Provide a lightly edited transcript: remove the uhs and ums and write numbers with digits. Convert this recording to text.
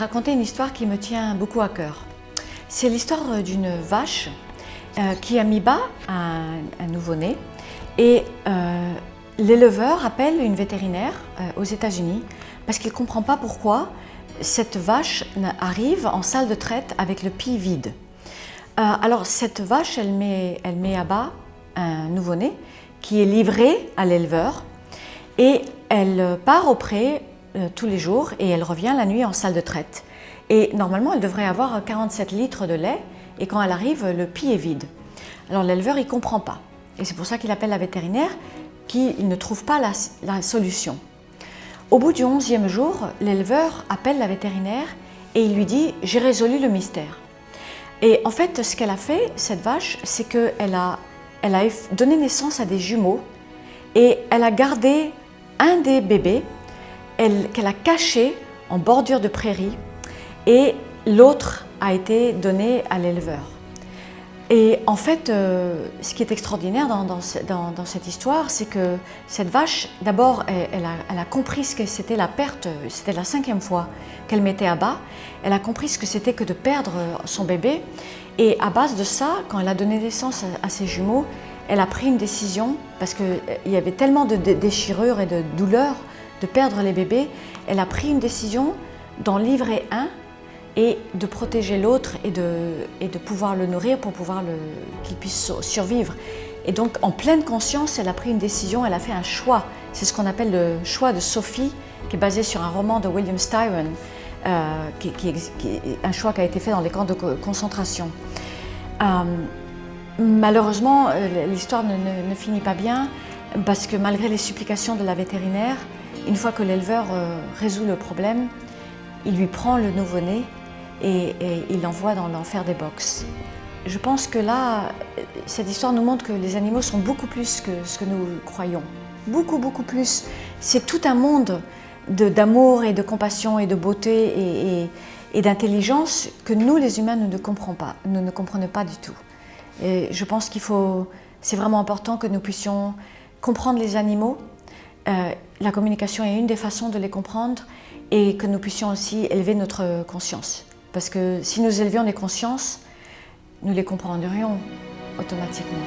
raconter une histoire qui me tient beaucoup à cœur. C'est l'histoire d'une vache qui a mis bas un nouveau-né et l'éleveur appelle une vétérinaire aux États-Unis parce qu'il ne comprend pas pourquoi cette vache arrive en salle de traite avec le pied vide. Alors cette vache, elle met à bas un nouveau-né qui est livré à l'éleveur et elle part au pré tous les jours et elle revient la nuit en salle de traite. Et normalement, elle devrait avoir 47 litres de lait et quand elle arrive, le pied est vide. Alors l'éleveur, il ne comprend pas. Et c'est pour ça qu'il appelle la vétérinaire qui ne trouve pas la solution. Au bout du 11e jour, l'éleveur appelle la vétérinaire et il lui dit « j'ai résolu le mystère ». Et en fait, ce qu'elle a fait, cette vache, c'est qu'elle a donné naissance à des jumeaux et elle a gardé un des bébés qu'elle a caché en bordure de prairie et l'autre a été donné à l'éleveur. Et en fait, ce qui est extraordinaire dans cette histoire, c'est que cette vache, d'abord, elle a compris ce que c'était la perte, c'était la 5e fois qu'elle mettait à bas, elle a compris ce que c'était que de perdre son bébé, et à base de ça, quand elle a donné naissance à ses jumeaux, elle a pris une décision, parce qu'il y avait tellement de déchirures et de douleurs de perdre les bébés, elle a pris une décision d'en livrer un et de protéger l'autre et de pouvoir le nourrir pour pouvoir qu'il puisse survivre. Et donc, en pleine conscience, elle a pris une décision, elle a fait un choix. C'est ce qu'on appelle le choix de Sophie, qui est basé sur un roman de William Styron, un choix qui a été fait dans les camps de concentration. Malheureusement, l'histoire ne finit pas bien, parce que malgré les supplications de la vétérinaire, une fois que l'éleveur résout le problème, il lui prend le nouveau-né et il l'envoie dans l'enfer des box. Je pense que là, cette histoire nous montre que les animaux sont beaucoup plus que ce que nous croyons. Beaucoup, beaucoup plus. C'est tout un monde d'amour et de compassion et de beauté et d'intelligence que nous, les humains, nous ne comprenons pas. Nous ne comprenons pas du tout. Et je pense c'est vraiment important que nous puissions comprendre les animaux. La communication est une des façons de les comprendre et que nous puissions aussi élever notre conscience. Parce que si nous élevions les consciences, nous les comprendrions automatiquement.